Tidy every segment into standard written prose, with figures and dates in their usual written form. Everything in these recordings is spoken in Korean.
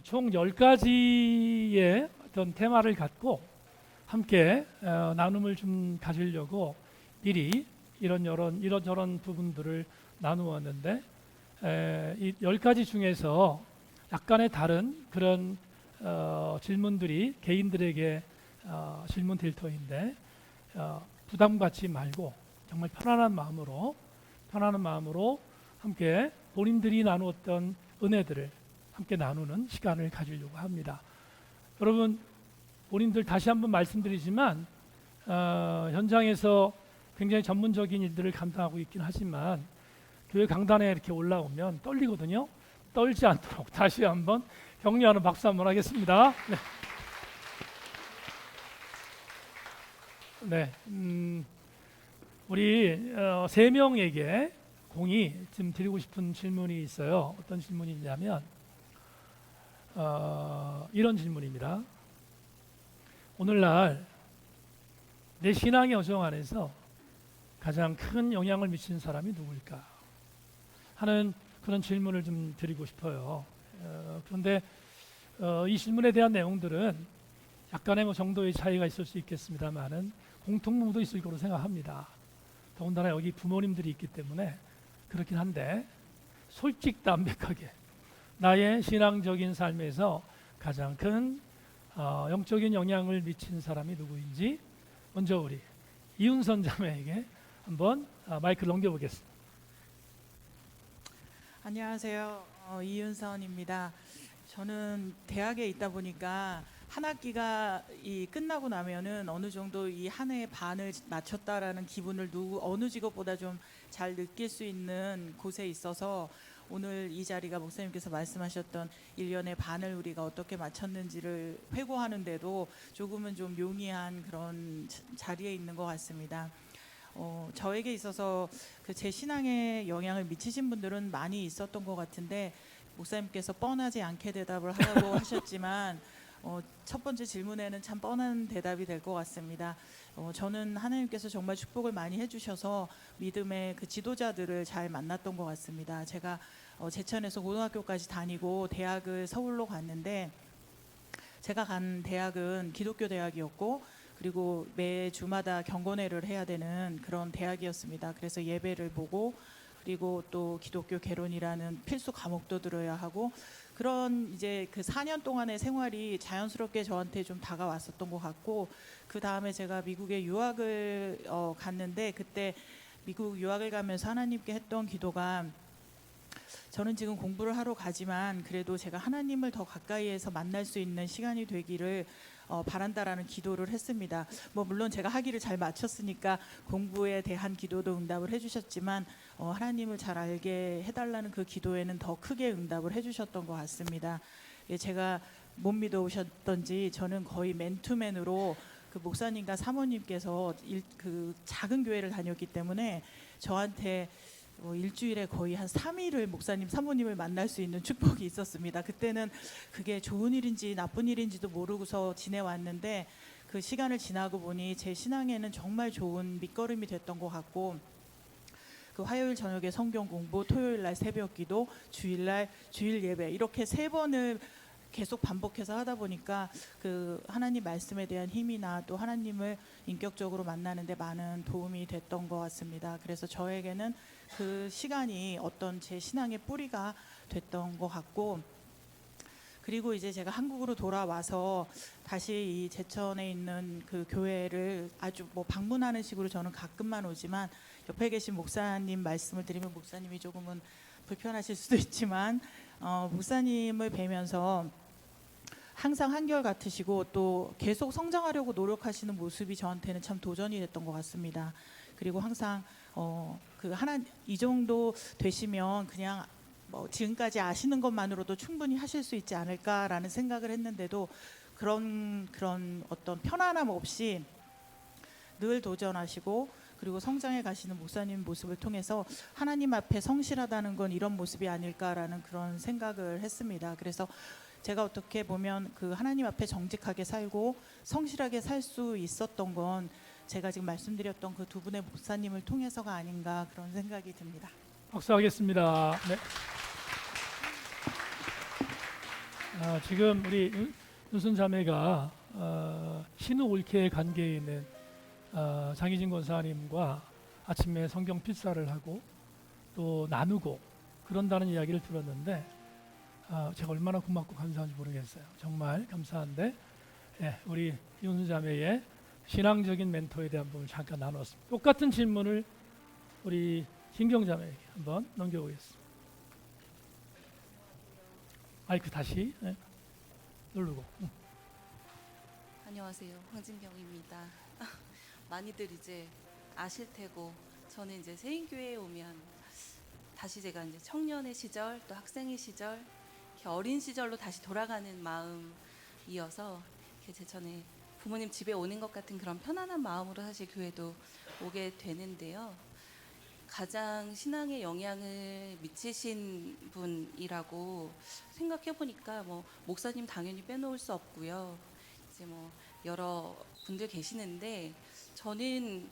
총 10가지의 어떤 테마를 갖고 함께 나눔을 좀 가지려고 미리 이런저런 부분들을 나누었는데, 이 10가지 중에서 약간의 다른 그런 질문들이 개인들에게 질문 될 터인데, 부담 갖지 말고 정말 편안한 마음으로 함께 본인들이 나누었던 은혜들을 함께 나누는 시간을 가지려고 합니다. 여러분, 본인들 다시 한번 말씀드리지만 현장에서 굉장히 전문적인 일들을 감당하고 있긴 하지만 교회 강단에 이렇게 올라오면 떨리거든요. 떨지 않도록 다시 한번 격려하는 박수 한번 하겠습니다. 네. 우리 3명에게 공이 지금 드리고 싶은 질문이 있어요. 어떤 질문이냐면 이런 질문입니다. 오늘날 내 신앙의 여정 안에서 가장 큰 영향을 미치는 사람이 누구일까 하는 그런 질문을 좀 드리고 싶어요. 그런데 이 질문에 대한 내용들은 약간의 정도의 차이가 있을 수 있겠습니다만은 공통점도 있을 거로 생각합니다. 더군다나 여기 부모님들이 있기 때문에 그렇긴 한데, 솔직담백하게 나의 신앙적인 삶에서 가장 큰 영적인 영향을 미친 사람이 누구인지 먼저 우리 이윤선 자매에게 한번 마이크를 넘겨보겠습니다. 안녕하세요. 이윤선입니다. 저는 대학에 있다 보니까 한 학기가 끝나고 나면은 어느 정도 이 한 해의 반을 마쳤다라는 기분을 어느 직업보다 좀 잘 느낄 수 있는 곳에 있어서 오늘 이 자리가 목사님께서 말씀하셨던 1년의 반을 우리가 어떻게 마쳤는지를 회고하는데도 조금은 좀 용이한 그런 자리에 있는 것 같습니다. 저에게 있어서 제 신앙에 영향을 미치신 분들은 많이 있었던 것 같은데, 목사님께서 뻔하지 않게 대답을 하라고 하셨지만 첫 번째 질문에는 참 뻔한 대답이 될 것 같습니다. 저는 하나님께서 정말 축복을 많이 해주셔서 믿음의 그 지도자들을 잘 만났던 것 같습니다. 제가 제천에서 고등학교까지 다니고 대학을 서울로 갔는데, 제가 간 대학은 기독교 대학이었고 그리고 매 주마다 경건회를 해야 되는 그런 대학이었습니다. 그래서 예배를 보고 그리고 또 기독교 개론이라는 필수 과목도 들어야 하고, 그런 이제 그 4년 동안의 생활이 자연스럽게 저한테 좀 다가왔었던 것 같고, 그 다음에 제가 미국에 유학을 갔는데, 그때 미국 유학을 가면서 하나님께 했던 기도가, 저는 지금 공부를 하러 가지만 그래도 제가 하나님을 더 가까이에서 만날 수 있는 시간이 되기를 바란다라는 기도를 했습니다. 물론 제가 학위를 잘 마쳤으니까 공부에 대한 기도도 응답을 해주셨지만 하나님을 잘 알게 해달라는 그 기도에는 더 크게 응답을 해주셨던 것 같습니다. 제가 못 믿어오셨던지 저는 거의 맨투맨으로 그 목사님과 사모님께서 그 작은 교회를 다녔기 때문에 저한테 일주일에 거의 한 3일을 목사님, 사모님을 만날 수 있는 축복이 있었습니다. 그때는 그게 좋은 일인지 나쁜 일인지도 모르고서 지내왔는데, 그 시간을 지나고 보니 제 신앙에는 정말 좋은 밑거름이 됐던 것 같고, 그 화요일 저녁에 성경 공부, 토요일 날 새벽 기도, 주일날 주일 예배, 이렇게 3번을 계속 반복해서 하다 보니까 그 하나님 말씀에 대한 힘이나 또 하나님을 인격적으로 만나는데 많은 도움이 됐던 것 같습니다. 그래서 저에게는 그 시간이 어떤 제 신앙의 뿌리가 됐던 것 같고, 그리고 이제 제가 한국으로 돌아와서 다시 이 제천에 있는 그 교회를 아주 방문하는 식으로 저는 가끔만 오지만, 옆에 계신 목사님 말씀을 드리면 목사님이 조금은 불편하실 수도 있지만 목사님을 뵈면서 항상 한결 같으시고 또 계속 성장하려고 노력하시는 모습이 저한테는 참 도전이 됐던 것 같습니다. 그리고 항상 이 정도 되시면 그냥 지금까지 아시는 것만으로도 충분히 하실 수 있지 않을까라는 생각을 했는데도 그런 어떤 편안함 없이 늘 도전하시고 그리고 성장해 가시는 목사님 모습을 통해서 하나님 앞에 성실하다는 건 이런 모습이 아닐까라는 그런 생각을 했습니다. 그래서 제가 어떻게 보면 그 하나님 앞에 정직하게 살고 성실하게 살 수 있었던 건 제가 지금 말씀드렸던 그 두 분의 목사님을 통해서가 아닌가, 그런 생각이 듭니다. 박수하겠습니다. 네. 지금 우리 윤순 자매가 신우 올케의 관계에 있는 장희진 권사님과 아침에 성경 필사를 하고 또 나누고 그런다는 이야기를 들었는데 제가 얼마나 고맙고 감사한지 모르겠어요. 정말 감사한데 우리 윤순 자매의 신앙적인 멘토에 대한 부분을 잠깐 나눴습니다. 똑같은 질문을 우리 진경 자매에게 한번 넘겨보겠습니다. 마이크 다시 누르고. 안녕하세요. 황진경입니다. 많이들 이제 아실 테고 저는 이제 세인교회에 오면 다시 제가 이제 청년의 시절 또 학생의 시절 이렇게 어린 시절로 다시 돌아가는 마음이어서 이렇게 제 전에 부모님 집에 오는 것 같은 그런 편안한 마음으로 사실 교회도 오게 되는데요. 가장 신앙에 영향을 미치신 분이라고 생각해 보니까 뭐 목사님 당연히 빼놓을 수 없고요. 이제 뭐 여러 분들 계시는데 저는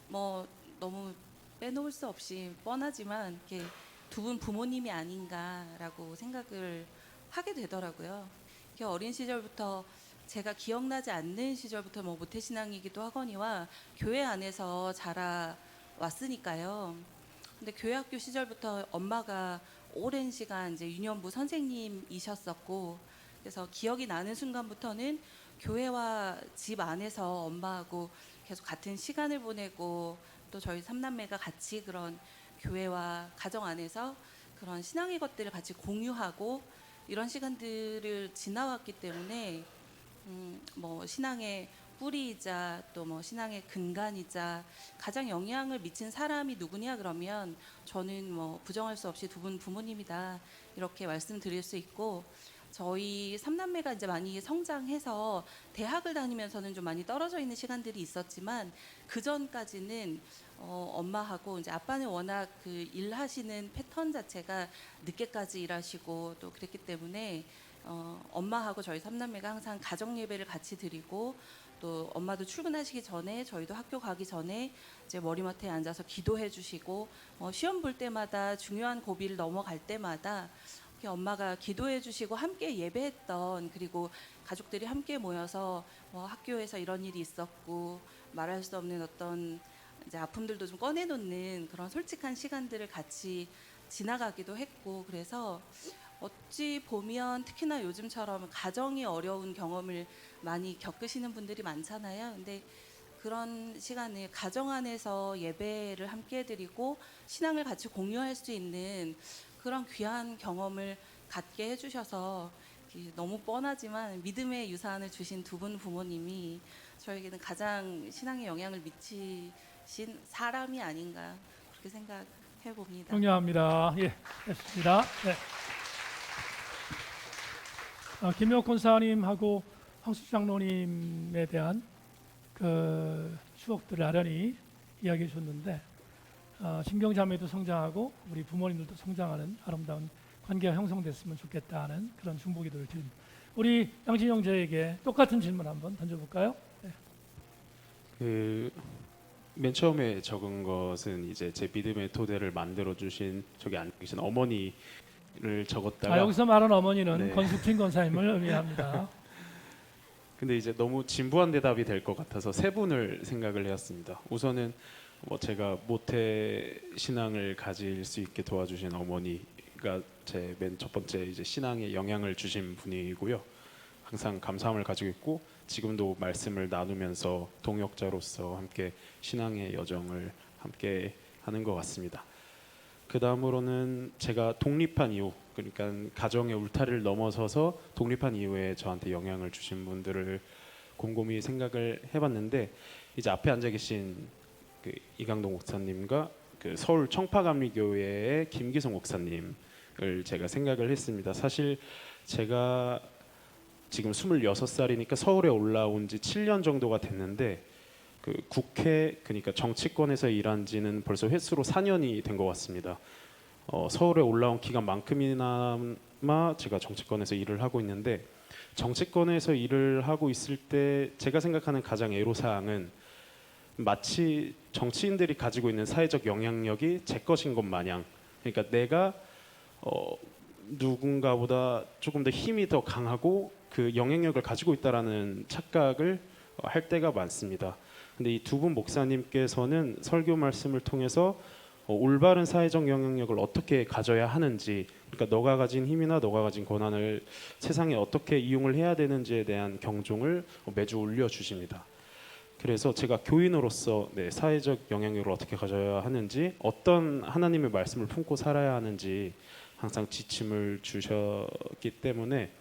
뭐 너무 빼놓을 수 없이 뻔하지만 이렇게 두 분 부모님이 아닌가라고 생각을 하게 되더라고요. 이렇게 어린 시절부터 제가 기억나지 않는 시절부터 뭐 모태신앙이기도 하거니와 교회 안에서 자라왔으니까요. 근데 교회학교 시절부터 엄마가 오랜 시간 이제 유년부 선생님이셨었고, 그래서 기억이 나는 순간부터는 교회와 집 안에서 엄마하고 계속 같은 시간을 보내고 또 저희 삼남매가 같이 그런 교회와 가정 안에서 그런 신앙의 것들을 같이 공유하고 이런 시간들을 지나왔기 때문에 뭐 신앙의 뿌리이자 또 뭐 신앙의 근간이자 가장 영향을 미친 사람이 누구냐 그러면 저는 뭐 부정할 수 없이 두 분 부모님이다 이렇게 말씀드릴 수 있고, 저희 삼남매가 이제 많이 성장해서 대학을 다니면서는 좀 많이 떨어져 있는 시간들이 있었지만 그 전까지는 엄마하고 이제 아빠는 워낙 그 일하시는 패턴 자체가 늦게까지 일하시고 또 그랬기 때문에 엄마하고 저희 삼남매가 항상 가정 예배를 같이 드리고 또 엄마도 출근하시기 전에 저희도 학교 가기 전에 이제 머리맡에 앉아서 기도해 주시고 시험 볼 때마다 중요한 고비를 넘어갈 때마다 엄마가 기도해 주시고 함께 예배했던, 그리고 가족들이 함께 모여서 학교에서 이런 일이 있었고 말할 수 없는 어떤 이제 아픔들도 좀 꺼내놓는 그런 솔직한 시간들을 같이 지나가기도 했고, 그래서 어찌 보면 특히나 요즘처럼 가정이 어려운 경험을 많이 겪으시는 분들이 많잖아요. 근데 그런 시간에 가정 안에서 예배를 함께 드리고 신앙을 같이 공유할 수 있는 그런 귀한 경험을 갖게 해주셔서 너무 뻔하지만 믿음의 유산을 주신 두 분 부모님이 저에게는 가장 신앙에 영향을 미치신 사람이 아닌가 그렇게 생각해 봅니다. 존경합니다. 예, 됐습니다. 네. 김혁 권사님하고 황수 장로님에 대한 그 추억들을 아련히 이야기해 줬는데 신경자매도 성장하고 우리 부모님들도 성장하는 아름다운 관계가 형성됐으면 좋겠다는 그런 중보기도를 드립니다. 우리 양진영 제에게 똑같은 질문 한번 던져볼까요? 네. 맨 처음에 적은 것은 이제 제 믿음의 토대를 만들어 주신 저기 앉아 계신 어머니를 적었다가 여기서 말한 어머니는 네. 권숙진 권사님을 의미합니다. 근데 이제 너무 진부한 대답이 될 것 같아서 세 분을 생각을 해왔습니다. 우선은 제가 모태 신앙을 가질 수 있게 도와주신 어머니가 제 맨 첫 번째 이제 신앙에 영향을 주신 분이고요. 항상 감사함을 가지고 있고 지금도 말씀을 나누면서 동역자로서 함께 신앙의 여정을 함께 하는 것 같습니다. 그 다음으로는 제가 독립한 이후, 그러니까 가정의 울타리를 넘어서서 독립한 이후에 저한테 영향을 주신 분들을 곰곰이 생각을 해봤는데, 이제 앞에 앉아 계신 그 이강동 목사님과 그 서울 청파감리교회의 김기성 목사님을 제가 생각을 했습니다. 사실 제가 지금 26살이니까 서울에 올라온 지 7년 정도가 됐는데 그 국회, 그러니까 정치권에서 일한 지는 벌써 횟수로 4년이 된 것 같습니다. 서울에 올라온 기간만큼이나마 제가 정치권에서 일을 하고 있는데, 정치권에서 일을 하고 있을 때 제가 생각하는 가장 애로사항은 마치 정치인들이 가지고 있는 사회적 영향력이 제 것인 것 마냥, 그러니까 내가 누군가보다 조금 더 힘이 더 강하고 그 영향력을 가지고 있다라는 착각을 할 때가 많습니다. 근데 이 두 분 목사님께서는 설교 말씀을 통해서 올바른 사회적 영향력을 어떻게 가져야 하는지, 그러니까 너가 가진 힘이나 너가 가진 권한을 세상에 어떻게 이용을 해야 되는지에 대한 경종을 매주 올려주십니다. 그래서 제가 교인으로서 사회적 영향력을 어떻게 가져야 하는지, 어떤 하나님의 말씀을 품고 살아야 하는지 항상 지침을 주셨기 때문에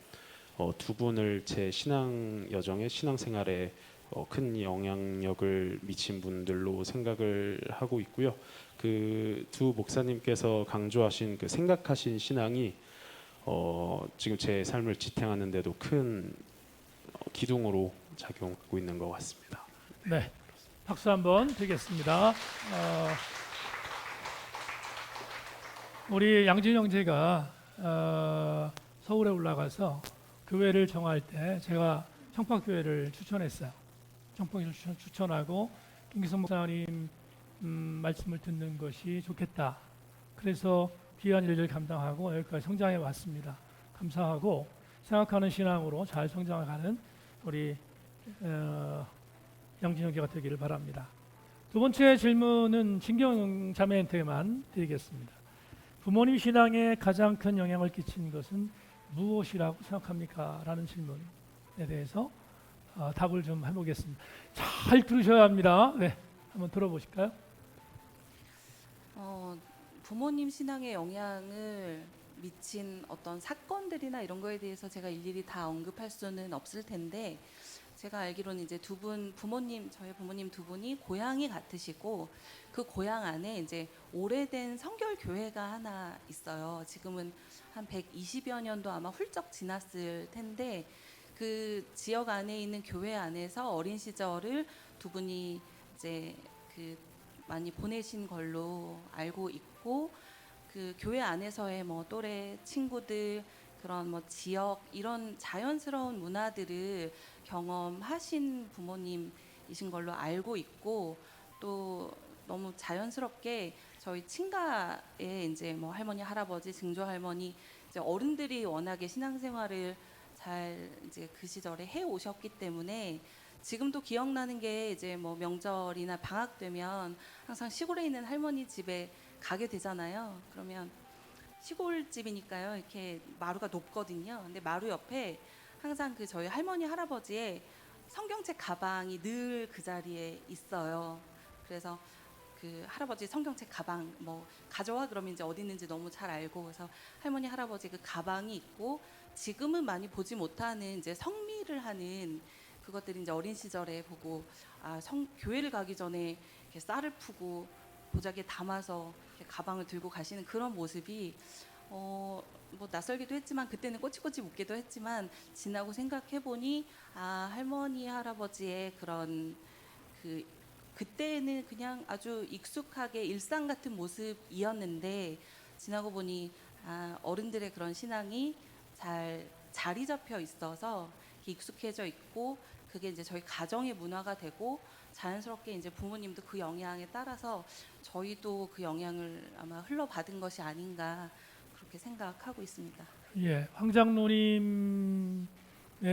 두 분을 제 신앙 여정에, 신앙생활에 큰 영향력을 미친 분들로 생각을 하고 있고요. 그 두 목사님께서 강조하신 그 생각하신 신앙이 지금 제 삶을 지탱하는 데도 큰 기둥으로 작용하고 있는 것 같습니다. 네, 박수 한번 드리겠습니다. 우리 양진 형제가 서울에 올라가서 교회를 정할 때 제가 청파교회를 추천했어요. 청파교회를 추천하고 김기성 목사님 말씀을 듣는 것이 좋겠다. 그래서 귀한 일을 감당하고 여기까지 성장해 왔습니다. 감사하고 생각하는 신앙으로 잘 성장하는 우리 양진 형제가 되기를 바랍니다. 두 번째 질문은 진경 자매한테만 드리겠습니다. 부모님 신앙에 가장 큰 영향을 끼친 것은 무엇이라고 생각합니까? 라는 질문에 대해서 답을 좀 해보겠습니다. 잘 들으셔야 합니다. 네, 한번 들어보실까요? 부모님 신앙에 영향을 미친 어떤 사건들이나 이런 거에 대해서 제가 일일이 다 언급할 수는 없을 텐데, 제가 알기로는 이제 저희 부모님 두 분이 고향이 같으시고 그 고향 안에 이제 오래된 성결 교회가 하나 있어요. 지금은 한 120여 년도 아마 훌쩍 지났을 텐데, 그 지역 안에 있는 교회 안에서 어린 시절을 두 분이 이제 많이 보내신 걸로 알고 있고, 그 교회 안에서의 뭐 또래 친구들, 그런 뭐 지역, 이런 자연스러운 문화들을 경험하신 부모님이신 걸로 알고 있고, 또 너무 자연스럽게 저희 친가에 이제 뭐 할머니, 할아버지, 증조 할머니, 이제 어른들이 워낙에 신앙생활을 잘 이제 그 시절에 해 오셨기 때문에 지금도 기억나는 게, 이제 뭐 명절이나 방학 되면 항상 시골에 있는 할머니 집에 가게 되잖아요. 그러면 시골집이니까요, 이렇게 마루가 높거든요. 근데 마루 옆에 항상 그 저희 할머니, 할아버지의 성경책 가방이 늘 그 자리에 있어요. 그래서 그 할아버지 성경책 가방 뭐 가져와 그러면 이제 어디 있는지 너무 잘 알고, 그래서 할머니, 할아버지 그 가방이 있고, 지금은 많이 보지 못하는 이제 성미를 하는 그것들이 이제 어린 시절에 보고, 교회를 가기 전에 이렇게 쌀을 푸고 보자기에 담아서 이렇게 가방을 들고 가시는 그런 모습이 뭐 낯설기도 했지만, 그때는 꼬치꼬치 묻기도 했지만, 지나고 생각해 보니 할머니, 할아버지의 그런 그때는 그냥 아주 익숙하게 일상 같은 모습이었는데, 지나고 보니 어른들의 그런 신앙이 잘 자리 잡혀 있어서 익숙해져 있고, 그게 이제 저희 가정의 문화가 되고, 자연스럽게 이제 부모님도 그 영향에 따라서 저희도 그 영향을 아마 흘러받은 것이 아닌가, 그렇게 생각하고 있습니다. 예, 황장로님의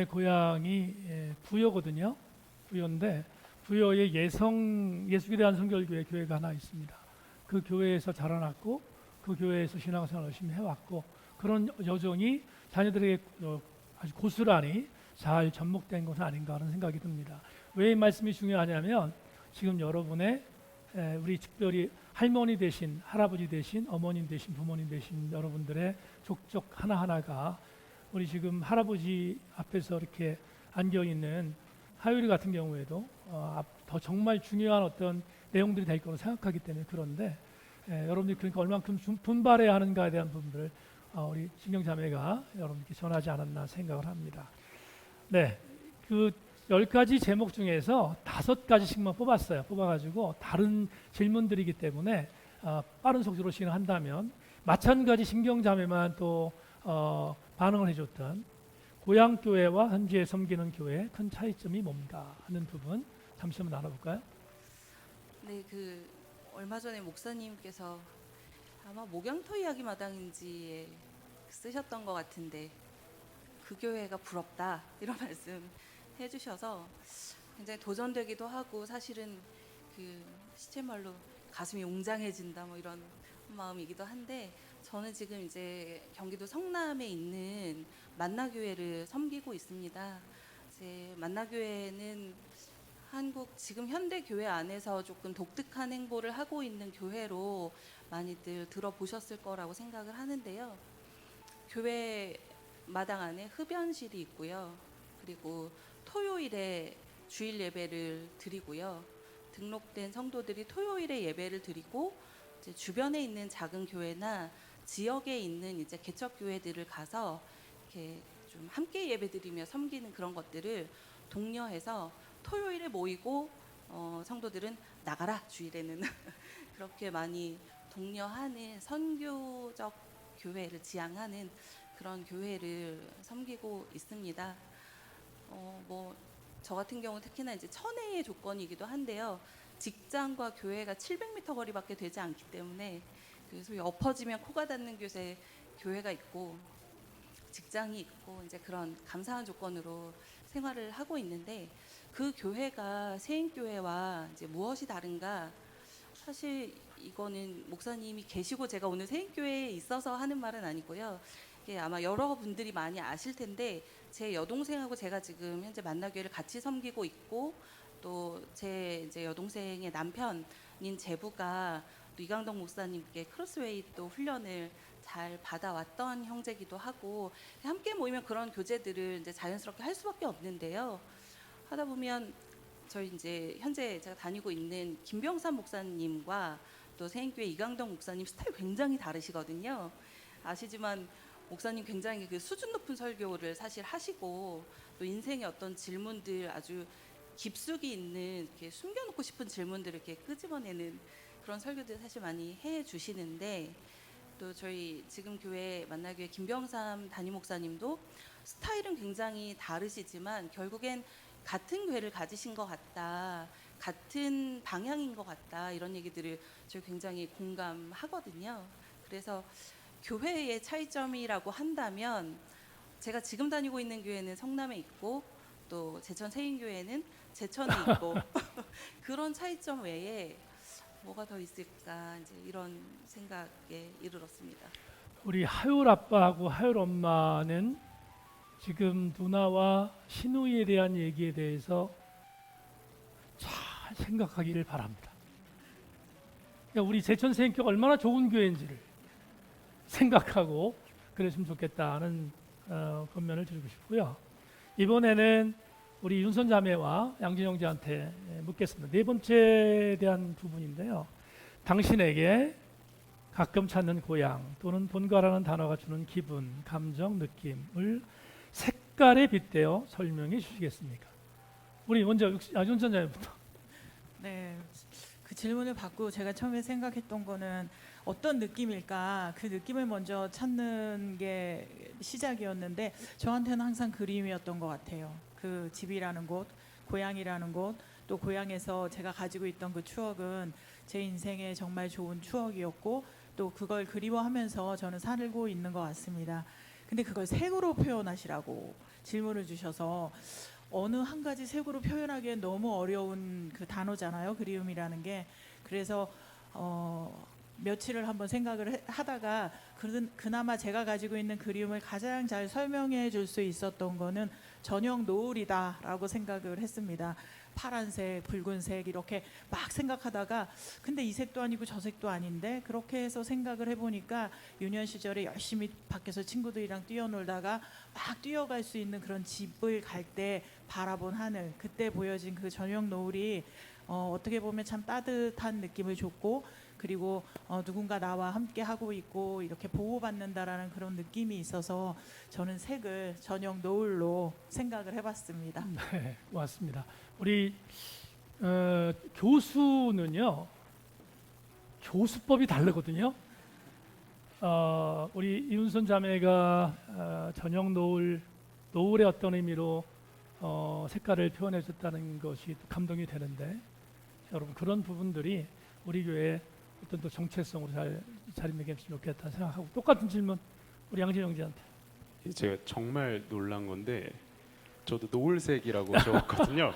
고향이 부여거든요. 부여인데 부여에 예수기대한 성결교회 교회가 하나 있습니다. 그 교회에서 자라났고 그 교회에서 신앙생활 열심히 해왔고, 그런 여정이 자녀들에게 아주 고스란히 잘 접목된 것은 아닌가 하는 생각이 듭니다. 왜 이 말씀이 중요하냐면, 지금 여러분의 우리 특별히 할머니 되신, 할아버지 되신, 어머님 되신, 부모님 되신 여러분들의 족적 하나하나가 우리 지금 할아버지 앞에서 이렇게 안겨 있는 하율이 같은 경우에도 더 정말 중요한 어떤 내용들이 될 거라고 생각하기 때문에. 그런데 여러분들이 그러니까 얼만큼 분발해야 하는가에 대한 부분들을 우리 신경자매가 여러분께 전하지 않았나 생각을 합니다. 네, 그 10가지 제목 중에서 5가지씩만 뽑았어요. 뽑아가지고 다른 질문들이기 때문에 빠른 속도로 진행한다면, 마찬가지 신경자매만 또 반응을 해줬던 고향교회와 현재 섬기는 교회의 큰 차이점이 뭔가 하는 부분 잠시 한번 나눠볼까요? 네, 얼마 전에 목사님께서 아마 목양터 이야기 마당인지에 쓰셨던 것 같은데 그 교회가 부럽다 이런 말씀 해주셔서 굉장히 도전되기도 하고 사실은 그 시체말로 가슴이 웅장해진다 뭐 이런 마음이기도 한데 저는 지금 이제 경기도 성남에 있는 만나교회를 섬기고 있습니다. 이제 만나교회는 한국 지금 현대 교회 안에서 조금 독특한 행보를 하고 있는 교회로 많이들 들어보셨을 거라고 생각을 하는데요. 교회 마당 안에 흡연실이 있고요. 그리고 토요일에 주일 예배를 드리고요. 등록된 성도들이 토요일에 예배를 드리고 이제 주변에 있는 작은 교회나 지역에 있는 이제 개척 교회들을 가서 이렇게 좀 함께 예배드리며 섬기는 그런 것들을 독려해서 토요일에 모이고 성도들은 나가라 주일에는 그렇게 많이 독려하는 선교적 교회를 지향하는 그런 교회를 섬기고 있습니다. 뭐 저 같은 경우 특히나 이제 천혜의 조건이기도 한데요. 직장과 교회가 700m 거리밖에 되지 않기 때문에 그 소위 엎어지면 코가 닿는 곳에 교회가 있고 직장이 있고 이제 그런 감사한 조건으로 생활을 하고 있는데 그 교회가 세인교회와 이제 무엇이 다른가? 사실 이거는 목사님이 계시고 제가 오늘 세인교회에 있어서 하는 말은 아니고요. 이게 아마 여러분들이 많이 아실 텐데 제 여동생하고 제가 지금 현재 만나교회를 같이 섬기고 있고 또 제 이제 여동생의 남편인 제부가 또 이강덕 목사님께 크로스웨이 또 훈련을 잘 받아왔던 형제기도 하고 함께 모이면 그런 교제들을 이제 자연스럽게 할 수밖에 없는데요. 하다 보면 저희 이제 현재 제가 다니고 있는 김병삼 목사님과 또 세인교회 이강덕 목사님 스타일 굉장히 다르시거든요. 아시지만 목사님 굉장히 그 수준 높은 설교를 사실 하시고 또 인생의 어떤 질문들 아주 깊숙이 있는 이렇게 숨겨놓고 싶은 질문들을 이렇게 끄집어내는 그런 설교들 사실 많이 해 주시는데 또 저희 지금 교회 만나교회 김병삼 담임 목사님도 스타일은 굉장히 다르시지만 결국엔 같은 교회를 가지신 것 같다, 같은 방향인 것 같다 이런 얘기들을 저 굉장히 공감하거든요. 그래서 교회의 차이점이라고 한다면 제가 지금 다니고 있는 교회는 성남에 있고 또 제천 세인교회는 제천에 있고 그런 차이점 외에 뭐가 더 있을까 이제 이런 생각에 이르렀습니다. 우리 하율 아빠하고 하율 엄마는 지금 누나와 신우이에 대한 얘기에 대해서 잘 생각하기를 바랍니다. 그러니까 우리 제천 세인교가 얼마나 좋은 교회인지를 생각하고 그랬으면 좋겠다는 권면을 드리고 싶고요. 이번에는 우리 윤선 자매와 양진 형제한테 묻겠습니다. 네 번째에 대한 부분인데요. 당신에게 가끔 찾는 고향 또는 본가라는 단어가 주는 기분, 감정, 느낌을 색깔에 빗대어 설명해 주시겠습니까? 우리 먼저 윤선 자매부터. 네, 그 질문을 받고 제가 처음에 생각했던 거는 어떤 느낌일까? 그 느낌을 먼저 찾는 게 시작이었는데 저한테는 항상 그림이었던 것 같아요. 그 집이라는 곳, 고향이라는 곳, 또 고향에서 제가 가지고 있던 그 추억은 제 인생에 정말 좋은 추억이었고 또 그걸 그리워하면서 저는 살고 있는 것 같습니다. 근데 그걸 색으로 표현하시라고 질문을 주셔서 어느 한 가지 색으로 표현하기엔 너무 어려운 그 단어잖아요. 그리움이라는 게. 그래서 며칠을 한번 생각을 하다가 그나마 제가 가지고 있는 그리움을 가장 잘 설명해 줄 수 있었던 거는 저녁 노을이다라고 생각을 했습니다. 파란색, 붉은색 이렇게 막 생각하다가 근데 이 색도 아니고 저 색도 아닌데 그렇게 해서 생각을 해보니까 유년 시절에 열심히 밖에서 친구들이랑 뛰어놀다가 막 뛰어갈 수 있는 그런 집을 갈 때 바라본 하늘, 그때 보여진 그 저녁 노을이 어떻게 보면 참 따뜻한 느낌을 줬고 그리고 누군가 나와 함께 하고 있고 이렇게 보호받는다라는 그런 느낌이 있어서 저는 색을 저녁 노을로 생각을 해봤습니다. 네, 고맙습니다. 우리 교수는요, 교수법이 다르거든요. 우리 이윤선 자매가 저녁 노을의 어떤 의미로 색깔을 표현해 줬다는 것이 또 감동이 되는데 여러분 그런 부분들이 우리 교회의 어떤 또 정체성으로 잘 자리매김했으면 좋겠다 생각하고 똑같은 질문 우리 양진 형제한테. 제가 정말 놀란 건데 저도 노을색이라고 적었거든요.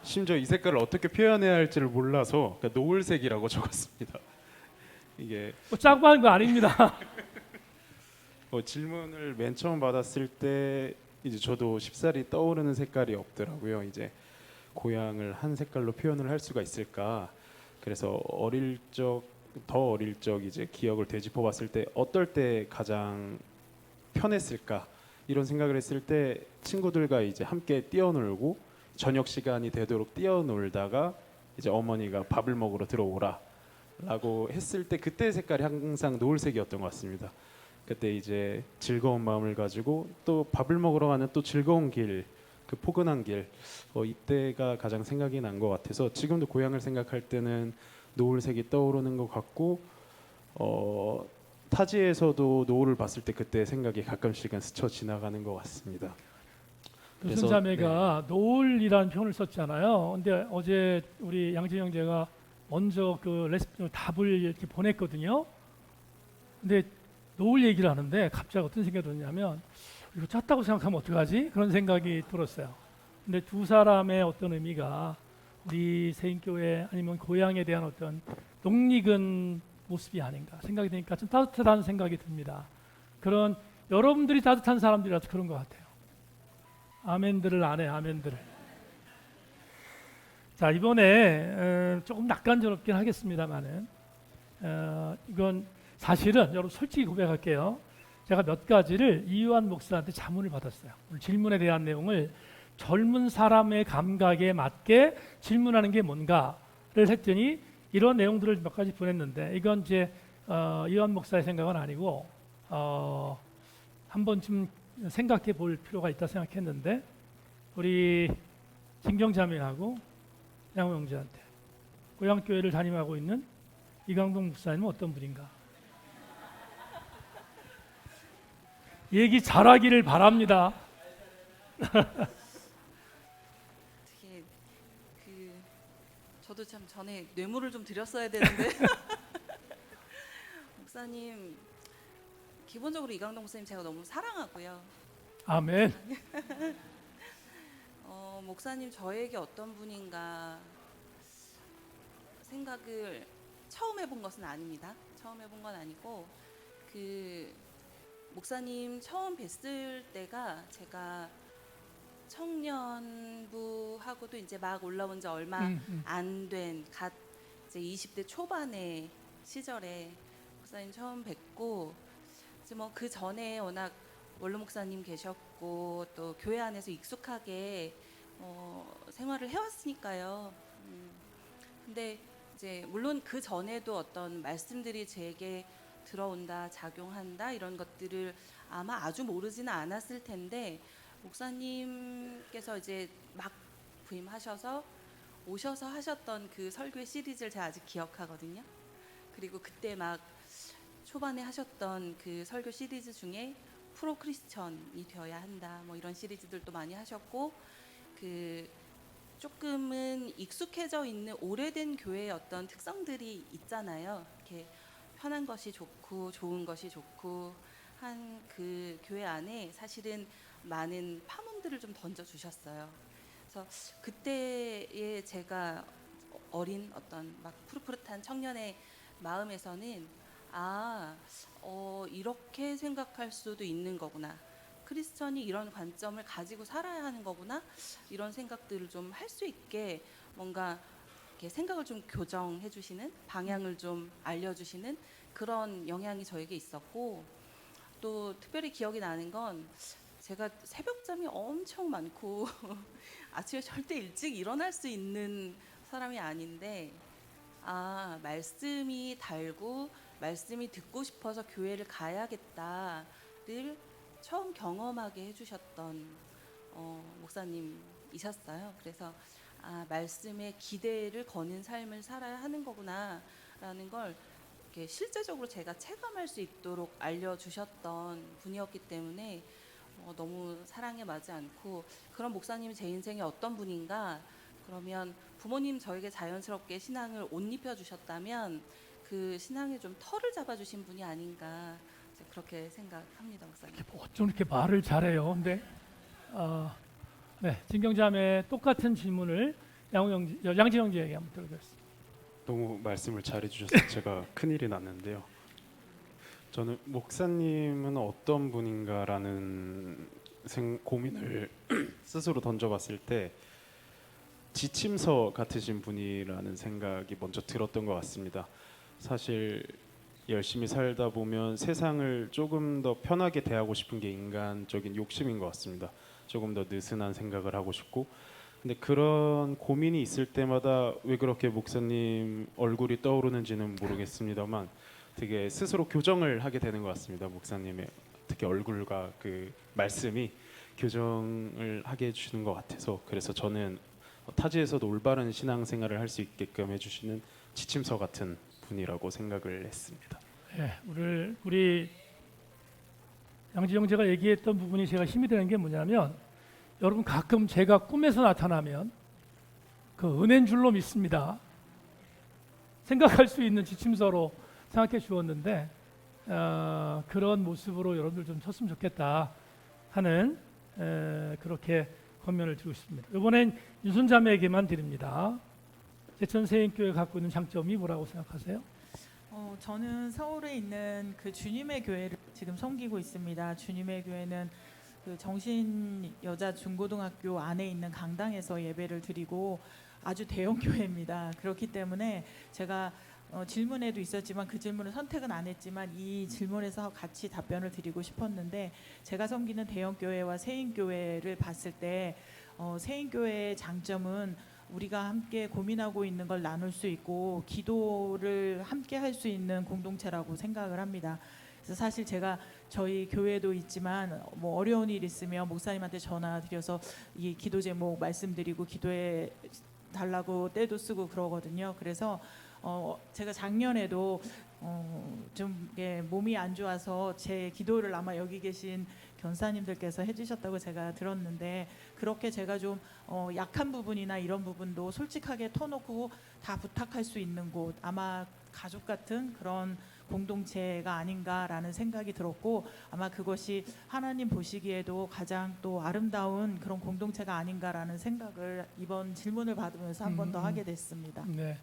심지어 이 색깔을 어떻게 표현해야 할지를 몰라서 그러니까 노을색이라고 적었습니다. 이게 뭐 짜고 하는 거 아닙니다. 질문을 맨 처음 받았을 때 이제 저도 쉽사리 떠오르는 색깔이 없더라고요. 이제 고향을 한 색깔로 표현을 할 수가 있을까? 그래서 더 어릴 적 이제 기억을 되짚어 봤을 때 어떨 때 가장 편했을까? 이런 생각을 했을 때 친구들과 이제 함께 뛰어놀고 저녁 시간이 되도록 뛰어놀다가 이제 어머니가 밥을 먹으러 들어오라라고 했을 때 그때 색깔이 항상 노을색이었던 것 같습니다. 그때 이제 즐거운 마음을 가지고 또 밥을 먹으러 가는 또 즐거운 길, 그 포근한 길, 이때가 가장 생각이 난 것 같아서 지금도 고향을 생각할 때는 노을색이 떠오르는 것 같고 타지에서도 노을을 봤을 때 그때 생각이 가끔씩은 스쳐 지나가는 것 같습니다. 그래서, 교순자매가 노을이라는 표현을 썼잖아요. 근데 어제 우리 양진 형제가 먼저 그 답을 이렇게 보냈거든요. 근데 노을 얘기를 하는데 갑자기 어떤 생각이 들었냐면 이거 짰다고 생각하면 어떡하지? 그런 생각이 들었어요. 근데 두 사람의 어떤 의미가 우리 세인교회 아니면 고향에 대한 어떤 낯익은 모습이 아닌가 생각이 되니까 좀 따뜻하다는 생각이 듭니다. 그런 여러분들이 따뜻한 사람들이라서 그런 것 같아요. 아멘들을 안 해, 아멘들을. 자, 이번에 조금 낯간지럽긴 하겠습니다만은 이건 사실은 여러분 솔직히 고백할게요. 제가 몇 가지를 이유한 목사한테 자문을 받았어요. 오늘 질문에 대한 내용을 젊은 사람의 감각에 맞게 질문하는 게 뭔가를 했더니 이런 내용들을 몇 가지 보냈는데 이건 이제 이유한 목사의 생각은 아니고 한 번쯤 생각해 볼 필요가 있다 생각했는데 우리 진경자매하고 양호 형제한테 고향교회를 담임하고 있는 이강동 목사님은 어떤 분인가? 얘기 잘하기를 바랍니다. 되게 저도 참 전에 뇌물을 좀 드렸어야 되는데 목사님 기본적으로 이강동 목사님 제가 너무 사랑하고요. 아멘. 목사님 저에게 어떤 분인가 생각을 처음 해본 것은 아닙니다. 처음 해본 건 아니고 목사님 처음 뵀을 때가 제가 청년부하고도 이제 막 올라온 지 얼마 안 된 갓 이제 20대 초반의 시절에 목사님 처음 뵙고 이제 뭐 그 전에 워낙 원로 목사님 계셨고 또 교회 안에서 익숙하게 생활을 해왔으니까요. 근데 이제 물론 그 전에도 어떤 말씀들이 제게 들어온다, 작용한다 이런 것들을 아마 아주 모르지는 않았을 텐데 목사님께서 이제 막 부임하셔서 오셔서 하셨던 그 설교의 시리즈를 제가 아직 기억하거든요. 그리고 그때 막 초반에 하셨던 그 설교 시리즈 중에 프로 크리스천이 되어야 한다 뭐 이런 시리즈들도 많이 하셨고 조금은 익숙해져 있는 오래된 교회의 어떤 특성들이 있잖아요. 이렇게 편한 것이 좋고 좋은 것이 좋고 한 그 교회 안에 사실은 많은 파문들을 좀 던져주셨어요. 그래서 그때의 제가 어린 어떤 막 푸릇푸릇한 청년의 마음에서는 이렇게 생각할 수도 있는 거구나. 크리스천이 이런 관점을 가지고 살아야 하는 거구나. 이런 생각들을 좀 할 수 있게 뭔가 이렇게 생각을 좀 교정해 주시는 방향을 좀 알려주시는 그런 영향이 저에게 있었고 또 특별히 기억이 나는 건 제가 새벽잠이 엄청 많고 아침에 절대 일찍 일어날 수 있는 사람이 아닌데 말씀이 달고 말씀이 듣고 싶어서 교회를 가야겠다를 처음 경험하게 해주셨던 목사님이셨어요. 그래서 말씀에 기대를 거는 삶을 살아야 하는 거구나라는 걸 이렇게 실제적으로 제가 체감할 수 있도록 알려주셨던 분이었기 때문에 너무 사랑에 맞지 않고 그런 목사님이 제 인생에 어떤 분인가 그러면 부모님 저에게 자연스럽게 신앙을 옷 입혀 주셨다면 그 신앙에 좀 털을 잡아주신 분이 아닌가 이제 그렇게 생각합니다, 목사님. 어쩜 이렇게 말을 잘해요. 근데 네, 진경자매 똑같은 질문을 양지영지에게 한번 들어보겠습니다. 너무 말씀을 잘해주셔서 제가 큰일이 났는데요. 저는 목사님은 어떤 분인가라는 고민을 스스로 던져봤을 때 지침서 같으신 분이라는 생각이 먼저 들었던 것 같습니다. 사실 열심히 살다 보면 세상을 조금 더 편하게 대하고 싶은 게 인간적인 욕심인 것 같습니다. 조금 더 느슨한 생각을 하고 싶고, 근데 그런 고민이 있을 때마다 왜 그렇게 목사님 얼굴이 떠오르는지는 모르겠습니다만 되게 스스로 교정을 하게 되는 것 같습니다. 목사님의 특히 얼굴과 그 말씀이 교정을 하게 해주시는 것 같아서, 그래서 저는 타지에서도 올바른 신앙생활을 할 수 있게끔 해주시는 지침서 같은 분이라고 생각을 했습니다. 네, 우리 양지영제가 얘기했던 부분이 제가 힘이 되는 게 뭐냐면, 여러분 가끔 제가 꿈에서 나타나면 그 은혜인 줄로 믿습니다. 생각할 수 있는 지침서로 생각해 주었는데 그런 모습으로 여러분들 좀 쳤으면 좋겠다 하는 그렇게 권면을 드리고 싶습니다. 이번엔 유순자매에게만 드립니다. 제천세인교회 갖고 있는 장점이 뭐라고 생각하세요? 저는 서울에 있는 그 주님의 교회를 지금 섬기고 있습니다. 주님의 교회는 그 정신 여자 중고등학교 안에 있는 강당에서 예배를 드리고 아주 대형 교회입니다. 그렇기 때문에 제가 질문에도 있었지만 그 질문을 선택은 안 했지만 이 질문에서 같이 답변을 드리고 싶었는데, 제가 섬기는 대형 교회와 세인 교회를 봤을 때 세인 교회의 장점은 우리가 함께 고민하고 있는 걸 나눌 수 있고 기도를 함께 할 수 있는 공동체라고 생각을 합니다. 그래서 사실 제가 저희 교회도 있지만 뭐 어려운 일 있으면 목사님한테 전화 드려서 이 기도 제목 말씀드리고 기도해 달라고 때도 쓰고 그러거든요. 그래서 제가 작년에도 좀 몸이 안 좋아서 제 기도를 아마 여기 계신 견사님들께서 해주셨다고 제가 들었는데, 그렇게 제가 좀 약한 부분이나 이런 부분도 솔직하게 터놓고 다 부탁할 수 있는 곳, 아마 가족 같은 그런 공동체가 아닌가라는 생각이 들었고, 아마 그것이 하나님 보시기에도 가장 또 아름다운 그런 공동체가 아닌가라는 생각을 이번 질문을 받으면서 한 번 더 하게 됐습니다. 네,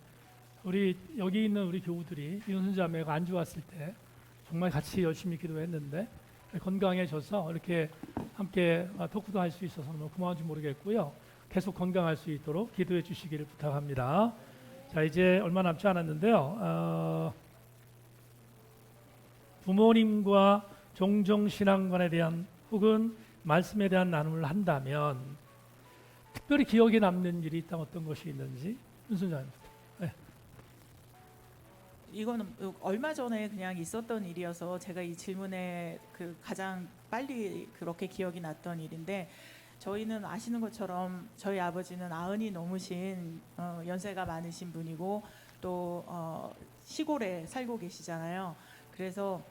우리 여기 있는 우리 교우들이 윤순자매가 안 좋았을 때 정말 같이 열심히 기도했는데 건강해져서 이렇게 함께 토크도 할 수 있어서 너무 고마운지 모르겠고요. 계속 건강할 수 있도록 기도해 주시기를 부탁합니다. 자, 이제 얼마 남지 않았는데요. 부모님과 종정신앙관에 대한 혹은 말씀에 대한 나눔을 한다면 특별히 기억에 남는 일이 있다면 어떤 것이 있는지 윤순자입니다. 이거는 얼마 전에 그냥 있었던 일이어서 제가 이 질문에 그 가장 빨리 그렇게 기억이 났던 일인데, 저희는 아시는 것처럼 저희 아버지는 90이 넘으신 연세가 많으신 분이고 또 시골에 살고 계시잖아요. 그래서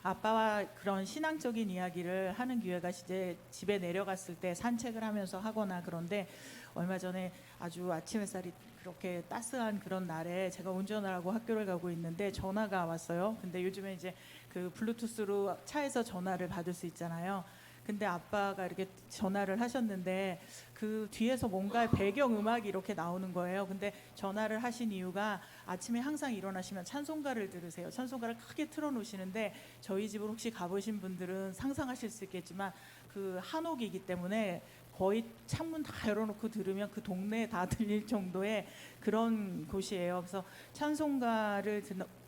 아빠와 그런 신앙적인 이야기를 하는 기회가 이제 집에 내려갔을 때 산책을 하면서 하거나, 그런데 얼마 전에 아주 아침 햇살이 그렇게 따스한 그런 날에 제가 운전을 하고 학교를 가고 있는데 전화가 왔어요. 근데 요즘에 이제 그 블루투스로 차에서 전화를 받을 수 있잖아요. 근데 아빠가 이렇게 전화를 하셨는데 그 뒤에서 뭔가 배경 음악이 이렇게 나오는 거예요. 근데 전화를 하신 이유가 아침에 항상 일어나시면 찬송가를 들으세요. 찬송가를 크게 틀어놓으시는데 저희 집을 혹시 가보신 분들은 상상하실 수 있겠지만 그 한옥이기 때문에 거의 창문 다 열어놓고 들으면 그 동네에 다 들릴 정도의 그런 곳이에요. 그래서 찬송가를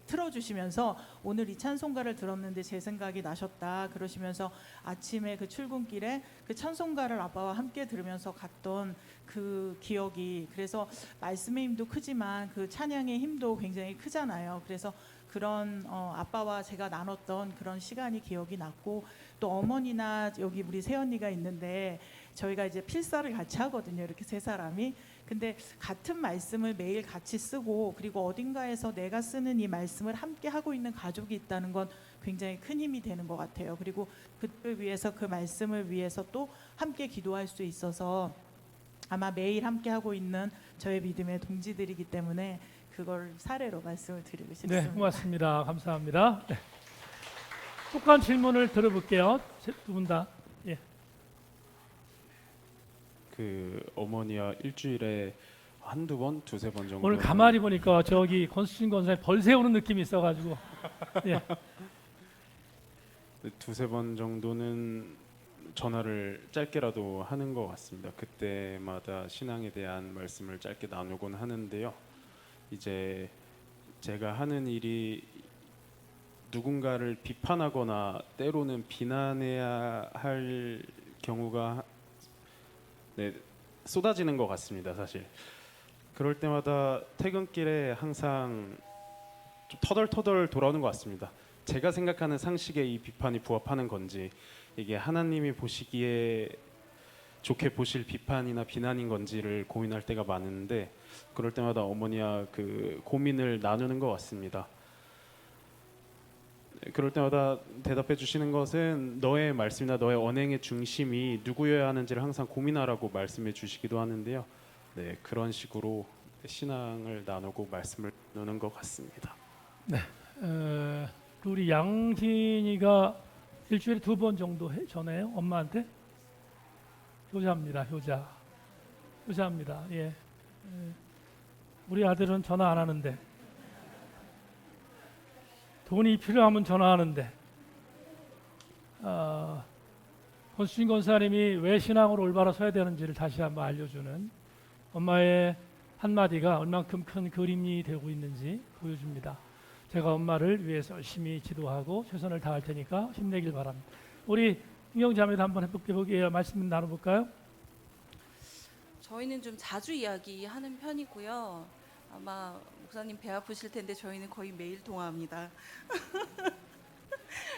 틀어주시면서 오늘 이 찬송가를 들었는데 제 생각이 나셨다 그러시면서 아침에 그 출근길에 그 찬송가를 아빠와 함께 들으면서 갔던 그 기억이, 그래서 말씀의 힘도 크지만 그 찬양의 힘도 굉장히 크잖아요. 그래서 그런 아빠와 제가 나눴던 그런 시간이 기억이 났고, 또 어머니나 여기 우리 새언니가 있는데 저희가 이제 필사를 같이 하거든요. 이렇게 세 사람이. 근데 같은 말씀을 매일 같이 쓰고 그리고 어딘가에서 내가 쓰는 이 말씀을 함께 하고 있는 가족이 있다는 건 굉장히 큰 힘이 되는 것 같아요. 그리고 그들을 위해서 그 말씀을 위해서 또 함께 기도할 수 있어서 아마 매일 함께 하고 있는 저의 믿음의 동지들이기 때문에 그걸 사례로 말씀을 드리고 싶습니다. 네, 고맙습니다. 감사합니다. 네. 똑같은 질문을 들어볼게요. 두 분 다. 예. 그 어머니와 일주일에 한두 번, 두세 번 정도 오늘 가만히 보니까 저기 권수진 권사님 벌 세우는 느낌이 있어가지고. 예. 두세 번 정도는 전화를 짧게라도 하는 것 같습니다. 그때마다 신앙에 대한 말씀을 짧게 나누곤 하는데요. 이제 제가 하는 일이 누군가를 비판하거나 때로는 비난해야 할 경우가 쏟아지는 것 같습니다. 사실 그럴 때마다 퇴근길에 항상 좀 터덜터덜 돌아오는 것 같습니다. 제가 생각하는 상식에 이 비판이 부합하는 건지, 이게 하나님이 보시기에 좋게 보실 비판이나 비난인 건지를 고민할 때가 많은데, 그럴 때마다 어머니와 그 고민을 나누는 것 같습니다. 그럴 때마다 대답해 주시는 것은 너의 말씀이나 너의 언행의 중심이 누구여야 하는지를 항상 고민하라고 말씀해 주시기도 하는데요. 네, 그런 식으로 신앙을 나누고 말씀을 나누는 것 같습니다. 우리 양진이가 일주일에 2번 정도 전해요. 엄마한테. 효자입니다. 효자입니다. 예. 우리 아들은 전화 안 하는데. 돈이 필요하면 전화하는데. 권수진 권사님이 왜 신앙으로 올바로 서야 되는지를 다시 한번 알려주는 엄마의 한마디가 얼만큼 큰 그림이 되고 있는지 보여줍니다. 제가 엄마를 위해서 열심히 기도하고 최선을 다할 테니까 힘내길 바랍니다. 우리 흥영자매도 한번 해볼게요. 말씀 나눠볼까요? 저희는 좀 자주 이야기하는 편이고요. 아마 목사님 배 아프실 텐데 저희는 거의 매일 통화합니다.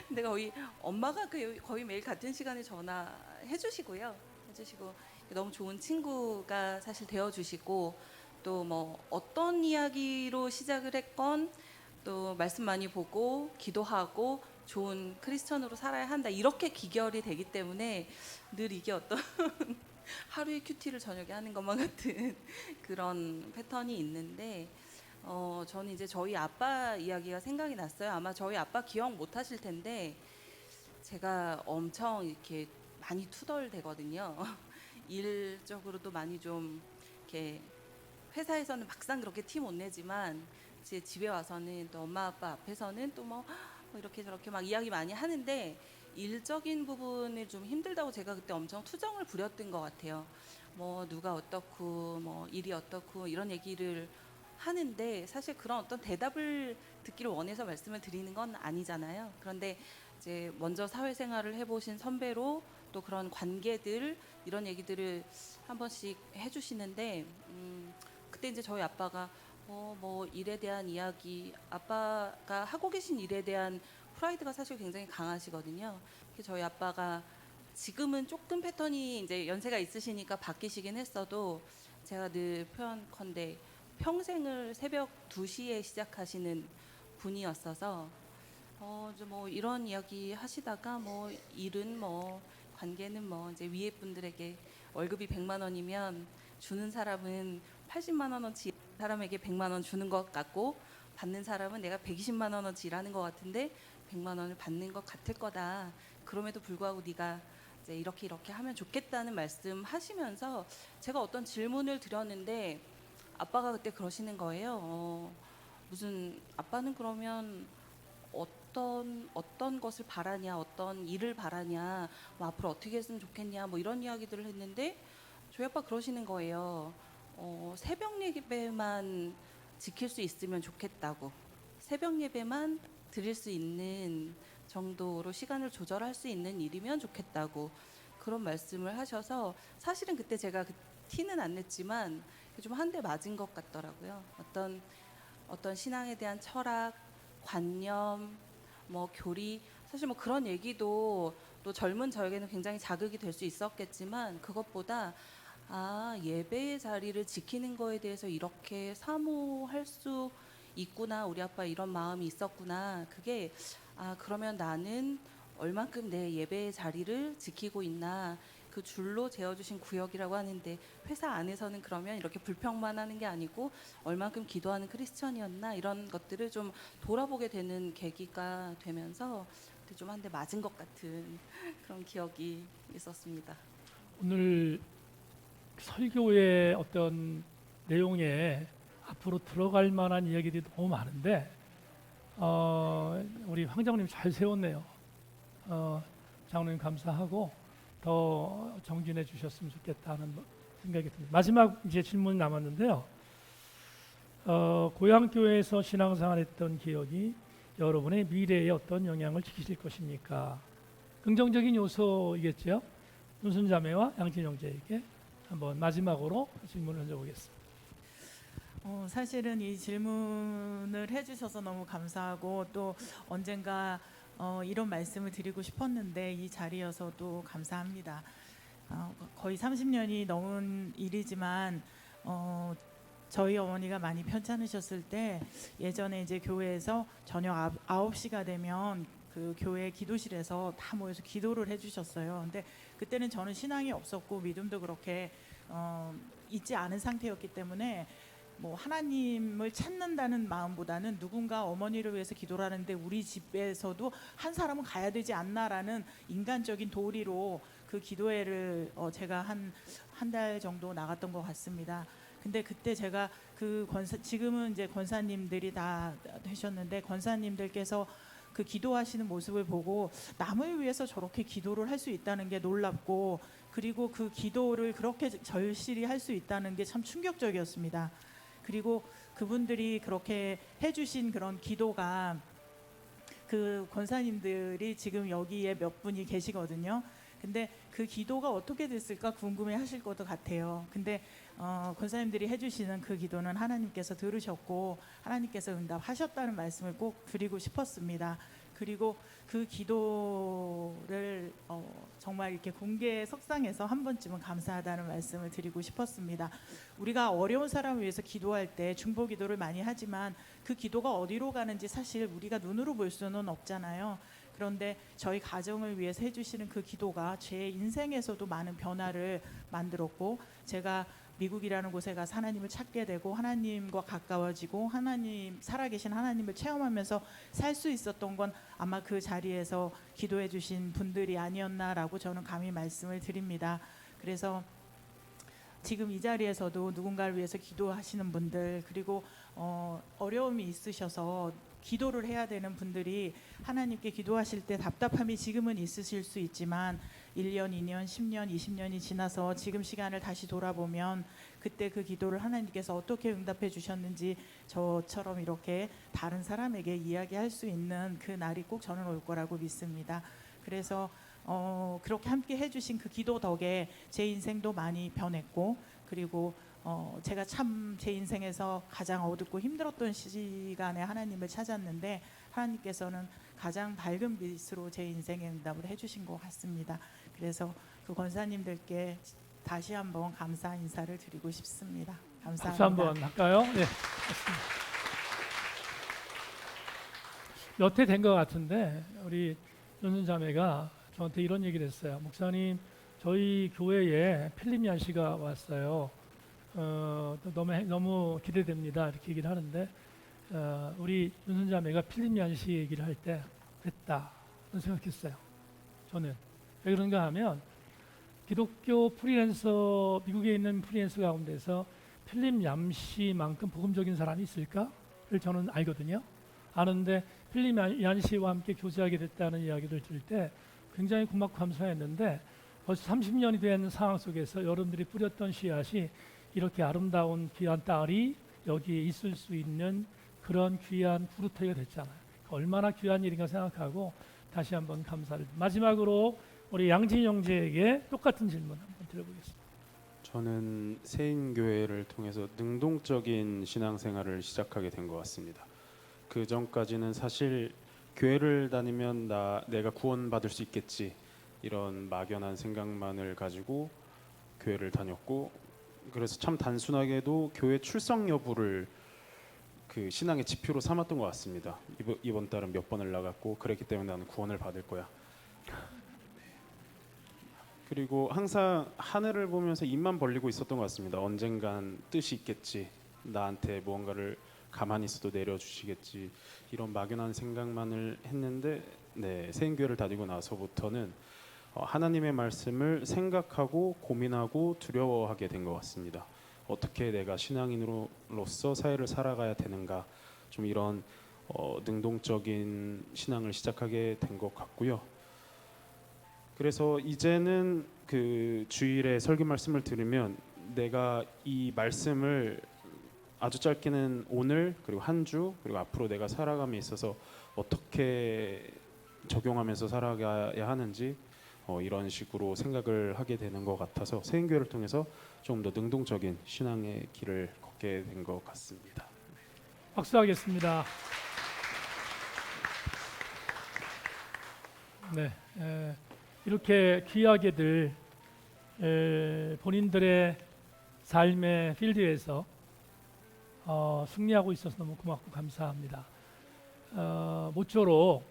근데 거의 엄마가 거의 매일 같은 시간에 전화해 주시고요. 해주시고 너무 좋은 친구가 사실 되어주시고, 또 뭐 어떤 이야기로 시작을 했건 또 말씀 많이 보고 기도하고 좋은 크리스천으로 살아야 한다, 이렇게 귀결이 되기 때문에 늘 이게 어떤 하루의 큐티를 저녁에 하는 것만 같은 그런 패턴이 있는데, 저는 이제 저희 아빠 이야기가 생각이 났어요. 아마 저희 아빠 기억 못 하실 텐데 제가 엄청 이렇게 많이 투덜대거든요. 일적으로도 많이 좀 이렇게, 회사에서는 막상 그렇게 티 못 내지만 제 집에 와서는 또 엄마 아빠 앞에서는 또 뭐 이렇게 저렇게 막 이야기 많이 하는데, 일적인 부분을 좀 힘들다고 제가 그때 엄청 투정을 부렸던 것 같아요. 뭐 누가 어떻고 뭐 일이 어떻고 이런 얘기를 하는데, 사실 그런 어떤 대답을 듣기를 원해서 말씀을 드리는 건 아니잖아요. 그런데 이제 먼저 사회생활을 해보신 선배로 또 그런 관계들, 이런 얘기들을 한 번씩 해주시는데, 그때 이제 저희 아빠가 뭐 일에 대한 이야기, 아빠가 하고 계신 일에 대한 프라이드가 사실 굉장히 강하시거든요. 저희 아빠가 지금은 조금 패턴이 이제 연세가 있으시니까 바뀌시긴 했어도, 제가 늘 표현컨대 평생을 새벽 2시에 시작하시는 분이었어서, 이제 뭐 이런 이야기 하시다가 뭐 일은 뭐 관계는 뭐 이제 위에 분들에게 월급이 100만 원이면 주는 사람은 80만 원어치 사람에게 100만 원 주는 것 같고, 받는 사람은 내가 120만 원어치 일하는 것 같은데 100만 원을 받는 것 같을 거다. 그럼에도 불구하고 네가 이제 이렇게 하면 좋겠다는 말씀하시면서 제가 어떤 질문을 드렸는데 아빠가 그때 그러시는 거예요. 무슨 아빠는 그러면 어떤 것을 바라냐, 어떤 일을 바라냐, 뭐 앞으로 어떻게 했으면 좋겠냐, 뭐 이런 이야기들을 했는데 저희 아빠 그러시는 거예요. 새벽 예배만 지킬 수 있으면 좋겠다고, 새벽 예배만 드릴 수 있는 정도로 시간을 조절할 수 있는 일이면 좋겠다고 그런 말씀을 하셔서, 사실은 그때 제가 티는 안 냈지만 좀 한 대 맞은 것 같더라고요. 어떤 신앙에 대한 철학, 관념, 뭐 교리, 사실 뭐 그런 얘기도 또 젊은 저에게는 굉장히 자극이 될 수 있었겠지만, 그것보다 예배의 자리를 지키는 거에 대해서 이렇게 사모할 수 있구나, 우리 아빠 이런 마음이 있었구나, 그게 그러면 나는 얼만큼 내 예배의 자리를 지키고 있나, 그 줄로 재어주신 구역이라고 하는데, 회사 안에서는 그러면 이렇게 불평만 하는 게 아니고 얼만큼 기도하는 크리스천이었나, 이런 것들을 좀 돌아보게 되는 계기가 되면서 저한테 좀 한 대 맞은 것 같은 그런 기억이 있었습니다. 오늘 설교의 어떤 내용에 앞으로 들어갈 만한 이야기들이 너무 많은데 우리 황장님 잘 세웠네요. 장로님 감사하고 더 정진해 주셨으면 좋겠다는 생각이 듭니다. 마지막 이제 질문 남았는데요. 고향 교회에서 신앙생활했던 기억이 여러분의 미래에 어떤 영향을 끼칠 것입니까? 긍정적인 요소이겠죠. 눈순 자매와 양진 형제에게 한번 마지막으로 질문을 던져보겠습니다. 사실은 이 질문을 해주셔서 너무 감사하고 또 언젠가 이런 말씀을 드리고 싶었는데 이 자리여서도 감사합니다. 거의 30년이 넘은 일이지만 저희 어머니가 많이 편찮으셨을 때 예전에 이제 교회에서 저녁 9시가 되면 그 교회 기도실에서 다 모여서 기도를 해주셨어요. 근데 그때는 저는 신앙이 없었고 믿음도 그렇게 있지 않은 상태였기 때문에 뭐 하나님을 찾는다는 마음보다는 누군가 어머니를 위해서 기도를 하는데 우리 집에서도 한 사람은 가야 되지 않나라는 인간적인 도리로 그 기도회를 제가 한 달 정도 나갔던 것 같습니다. 근데 그때 제가 그 지금은 이제 권사님들이 다 되셨는데 권사님들께서 그 기도하시는 모습을 보고 남을 위해서 저렇게 기도를 할 수 있다는 게 놀랍고 그리고 그 기도를 그렇게 절실히 할 수 있다는 게 참 충격적이었습니다. 그리고 그분들이 그렇게 해주신 그런 기도가 그 권사님들이 지금 여기에 몇 분이 계시거든요. 근데 그 기도가 어떻게 됐을까 궁금해 하실 것 같아요. 근데 권사님들이 해주시는 그 기도는 하나님께서 들으셨고 하나님께서 응답하셨다는 말씀을 꼭 드리고 싶었습니다. 그리고 그 기도를 정말 이렇게 공개 석상에서 한 번쯤은 감사하다는 말씀을 드리고 싶었습니다. 우리가 어려운 사람을 위해서 기도할 때 중보 기도를 많이 하지만 그 기도가 어디로 가는지 사실 우리가 눈으로 볼 수는 없잖아요. 그런데 저희 가정을 위해서 해주시는 그 기도가 제 인생에서도 많은 변화를 만들었고 제가 미국이라는 곳에 가서 하나님을 찾게 되고 하나님과 가까워지고 하나님 살아계신 하나님을 체험하면서 살 수 있었던 건 아마 그 자리에서 기도해 주신 분들이 아니었나라고 저는 감히 말씀을 드립니다. 그래서 지금 이 자리에서도 누군가를 위해서 기도하시는 분들 그리고 어려움이 있으셔서 기도를 해야 되는 분들이 하나님께 기도하실 때 답답함이 지금은 있으실 수 있지만 1년, 2년, 10년, 20년이 지나서 지금 시간을 다시 돌아보면 그때 그 기도를 하나님께서 어떻게 응답해 주셨는지 저처럼 이렇게 다른 사람에게 이야기할 수 있는 그 날이 꼭 저는 올 거라고 믿습니다. 그래서 그렇게 함께 해주신 그 기도 덕에 제 인생도 많이 변했고 그리고 제가 참 제 인생에서 가장 어둡고 힘들었던 시간에 하나님을 찾았는데 하나님께서는 가장 밝은 빛으로 제 인생에 응답을 해주신 것 같습니다. 그래서 그 권사님들께 다시 한번 감사 인사를 드리고 싶습니다. 감사합니다. 박수 한번 할까요? 네. 몇 해 된 것 같은데 우리 윤순 자매가 저한테 이런 얘기를 했어요. 목사님, 저희 교회에 필립 씨가 왔어요. 너무 기대됩니다. 이렇게 얘기를 하는데 우리 윤순 자매가 필립 씨 얘기를 할 때 됐다 생각했어요. 저는 왜 그런가 하면 기독교 프리랜서 미국에 있는 프리랜서 가운데서 필립 씨만큼 복음적인 사람이 있을까를 저는 알거든요. 아는데 필립 씨와 함께 교제하게 됐다는 이야기를 들을 때 굉장히 고맙고 감사했는데 벌써 30년이 된 상황 속에서 여러분들이 뿌렸던 씨앗이 이렇게 아름다운 귀한 딸이 여기에 있을 수 있는 그런 귀한 구루터기가 됐잖아요. 얼마나 귀한 일인가 생각하고 다시 한번 감사를. 마지막으로 우리 양진 형제에게 똑같은 질문 한번 드려보겠습니다. 저는 세인교회를 통해서 능동적인 신앙생활을 시작하게 된 것 같습니다. 그 전까지는 사실 교회를 다니면 내가 구원받을 수 있겠지 이런 막연한 생각만을 가지고 교회를 다녔고 그래서 참 단순하게도 교회 출석 여부를 그 신앙의 지표로 삼았던 것 같습니다. 이번 달은 몇 번을 나갔고 그랬기 때문에 나는 구원을 받을 거야. 그리고 항상 하늘을 보면서 입만 벌리고 있었던 것 같습니다. 언젠간 뜻이 있겠지. 나한테 무언가를 가만히 있어도 내려주시겠지. 이런 막연한 생각만을 했는데 세인교회를 다니고 나서부터는 하나님의 말씀을 생각하고 고민하고 두려워하게 된 것 같습니다. 어떻게 내가 신앙인으로서 사회를 살아가야 되는가, 좀 이런 능동적인 신앙을 시작하게 된 것 같고요. 그래서 이제는 그 주일에 설교 말씀을 들으면 내가 이 말씀을 아주 짧게는 오늘 그리고 한 주 그리고 앞으로 내가 살아감에 있어서 어떻게 적용하면서 살아가야 하는지 이런 식으로 생각을 하게 되는 것 같아서 세인교회를 통해서 좀 더 능동적인 신앙의 길을 걷게 된 것 같습니다. 박수하겠습니다. 네, 이렇게 귀하게들 본인들의 삶의 필드에서 승리하고 있어서 너무 고맙고 감사합니다. 모쪼록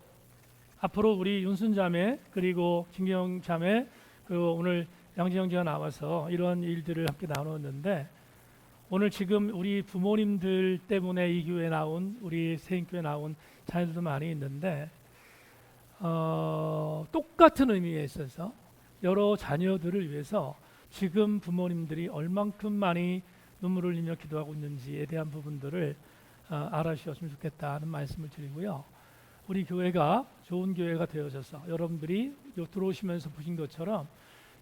앞으로 우리 윤순 자매 그리고 김경 자매 그리고 오늘 양지영 지가 나와서 이런 일들을 함께 나눴는데, 오늘 지금 우리 부모님들 때문에 이 교회 나온, 우리 세인교회 나온 자녀들도 많이 있는데 똑같은 의미에 있어서 여러 자녀들을 위해서 지금 부모님들이 얼만큼 많이 눈물을 흘리며 기도하고 있는지에 대한 부분들을 알아주셨으면 좋겠다는 말씀을 드리고요. 우리 교회가 좋은 교회가 되어져서 여러분들이 들어오시면서 보신 것처럼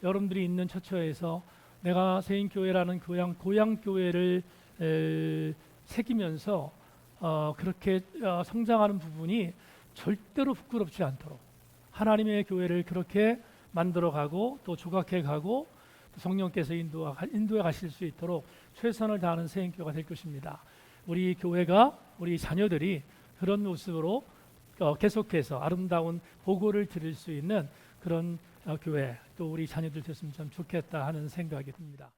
여러분들이 있는 처처에서 내가 세인교회라는 고향교회를 새기면서 그렇게 성장하는 부분이 절대로 부끄럽지 않도록 하나님의 교회를 그렇게 만들어가고 또 조각해가고 또 성령께서 인도해 가실 수 있도록 최선을 다하는 세인교회가 될 것입니다. 우리 교회가, 우리 자녀들이 그런 모습으로 계속해서 아름다운 보고를 드릴 수 있는 그런 교회, 또 우리 자녀들 됐으면 참 좋겠다 하는 생각이 듭니다.